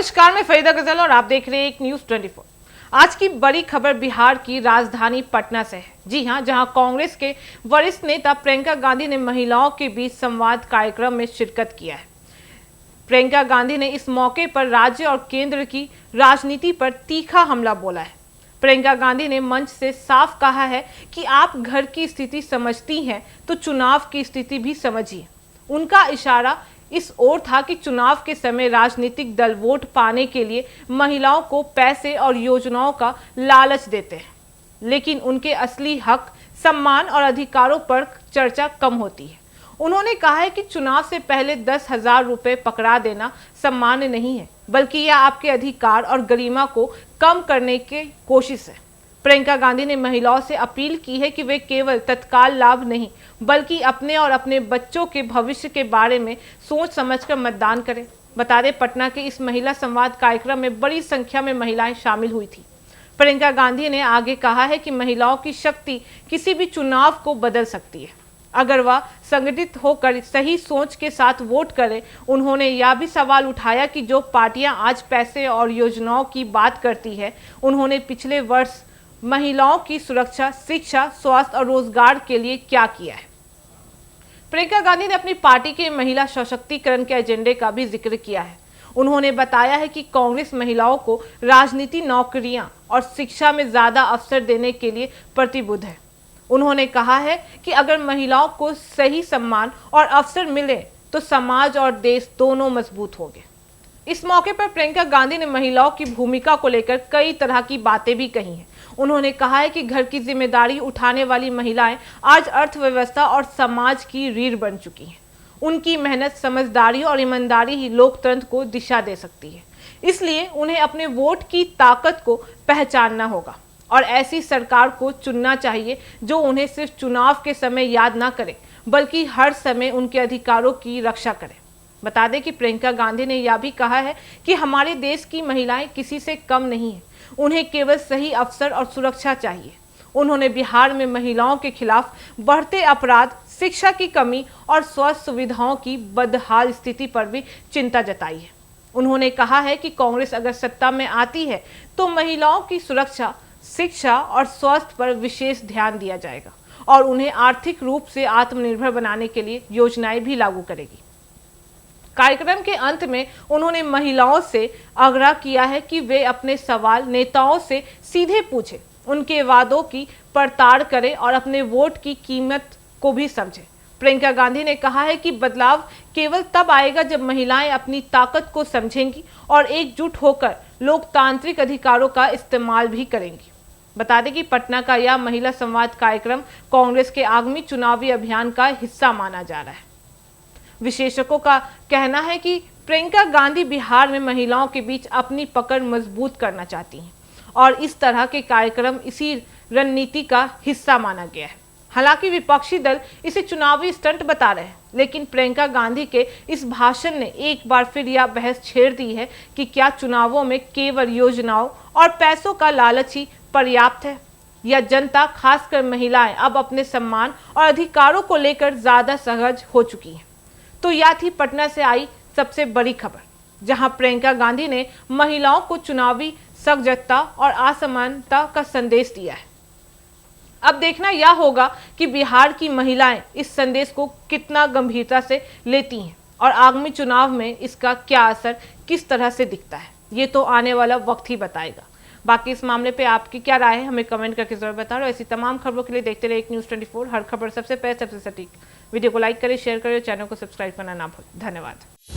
नमस्कार, मैं फरीदा गजल और आप देख रहे हैं एक न्यूज 24। आज की बड़ी खबर बिहार की राजधानी पटना से है। जी हां, जहां कांग्रेस के वरिष्ठ नेता प्रियंका गांधी ने महिलाओं के बीच संवाद कार्यक्रम में शिरकत किया है। प्रियंका गांधी ने इस मौके पर राज्य और केंद्र की राजनीति पर तीखा हमला बोला है। प्रियंका गांधी ने मंच से साफ कहा है कि आप घर की स्थिति समझती हैं तो चुनाव की स्थिति भी समझिए। उनका इशारा इस ओर था कि चुनाव के समय राजनीतिक दल वोट पाने के लिए महिलाओं को पैसे और योजनाओं का लालच देते हैं, लेकिन उनके असली हक, सम्मान और अधिकारों पर चर्चा कम होती है। उन्होंने कहा है कि चुनाव से पहले 10,000 रुपए पकड़ा देना सम्मान नहीं है, बल्कि यह आपके अधिकार और गरिमा को कम करने की कोशिश है। प्रियंका गांधी ने महिलाओं से अपील की है कि वे केवल तत्काल लाभ नहीं, बल्कि अपने और अपने बच्चों के भविष्य के बारे में सोच समझकर मतदान करें। बता दें, पटना के इस महिला संवाद कार्यक्रम में बड़ी संख्या में महिलाएं शामिल हुई थी। प्रियंका गांधी ने आगे कहा है कि महिलाओं की शक्ति किसी भी चुनाव को बदल सकती है, अगर वह संगठित होकर सही सोच के साथ वोट करे। उन्होंने यह भी सवाल उठाया कि जो पार्टियां आज पैसे और योजनाओं की बात करती है, उन्होंने पिछले वर्ष महिलाओं की सुरक्षा, शिक्षा, स्वास्थ्य और रोजगार के लिए क्या किया है। प्रियंका गांधी ने अपनी पार्टी के महिला सशक्तिकरण के एजेंडे का भी जिक्र किया है। उन्होंने बताया है कि कांग्रेस महिलाओं को राजनीति, नौकरियां और शिक्षा में ज्यादा अवसर देने के लिए प्रतिबद्ध है। उन्होंने कहा है कि अगर महिलाओं को सही सम्मान और अवसर मिले तो समाज और देश दोनों मजबूत होंगे। इस मौके पर प्रियंका गांधी ने महिलाओं की भूमिका को लेकर कई तरह की बातें भी कही हैं। उन्होंने कहा है कि घर की जिम्मेदारी उठाने वाली महिलाएं आज अर्थव्यवस्था और समाज की रीढ़ बन चुकी हैं। उनकी मेहनत, समझदारी और ईमानदारी ही लोकतंत्र को दिशा दे सकती है। इसलिए उन्हें अपने वोट की ताकत को पहचानना होगा और ऐसी सरकार को चुनना चाहिए जो उन्हें सिर्फ चुनाव के समय याद ना करे, बल्कि हर समय उनके अधिकारों की रक्षा करे। बता दें कि प्रियंका गांधी ने यह भी कहा है कि हमारे देश की महिलाएं किसी से कम नहीं है, उन्हें केवल सही अवसर और सुरक्षा चाहिए। उन्होंने बिहार में महिलाओं के खिलाफ बढ़ते अपराध, शिक्षा की कमी और स्वास्थ्य सुविधाओं की बदहाल स्थिति पर भी चिंता जताई है। उन्होंने कहा है कि कांग्रेस अगर सत्ता में आती है तो महिलाओं की सुरक्षा, शिक्षा और स्वास्थ्य पर विशेष ध्यान दिया जाएगा और उन्हें आर्थिक रूप से आत्मनिर्भर बनाने के लिए योजनाएं भी लागू करेगी। कार्यक्रम के अंत में उन्होंने महिलाओं से आग्रह किया है कि वे अपने सवाल नेताओं से सीधे पूछें, उनके वादों की पड़ताल करें और अपने वोट की कीमत को भी समझें। प्रियंका गांधी ने कहा है कि बदलाव केवल तब आएगा जब महिलाएं अपनी ताकत को समझेंगी और एकजुट होकर लोकतांत्रिक अधिकारों का इस्तेमाल भी करेंगी। बता दें कि पटना का यह महिला संवाद कार्यक्रम कांग्रेस के आगामी चुनावी अभियान का हिस्सा माना जा रहा है। विशेषज्ञों का कहना है कि प्रियंका गांधी बिहार में महिलाओं के बीच अपनी पकड़ मजबूत करना चाहती हैं और इस तरह के कार्यक्रम इसी रणनीति का हिस्सा माना गया है। हालांकि विपक्षी दल इसे चुनावी स्टंट बता रहे हैं, लेकिन प्रियंका गांधी के इस भाषण ने एक बार फिर यह बहस छेड़ दी है कि क्या चुनावों में केवल योजनाओं और पैसों का लालच ही पर्याप्त है, या जनता, खासकर महिलाएं, अब अपने सम्मान और अधिकारों को लेकर ज्यादा सहज हो चुकी हैं। तो यह थी पटना से आई सबसे बड़ी खबर, जहां प्रियंका गांधी ने महिलाओं को चुनावी सजगता और असमानता का संदेश दिया है। अब देखना यह होगा कि बिहार की महिलाएं इस संदेश को कितना गंभीरता से लेती हैं और आगामी चुनाव में इसका क्या असर किस तरह से दिखता है, ये तो आने वाला वक्त ही बताएगा। बाकी इस मामले पे आपकी क्या राय है, हमें कमेंट करके जरूर बताओ। ऐसी तमाम खबरों के लिए देखते रहिए एक न्यूज़ 24, हर खबर सबसे पहले, सबसे सटीक। वीडियो को लाइक करें, शेयर करें, चैनल को सब्सक्राइब करना ना भूलें। धन्यवाद।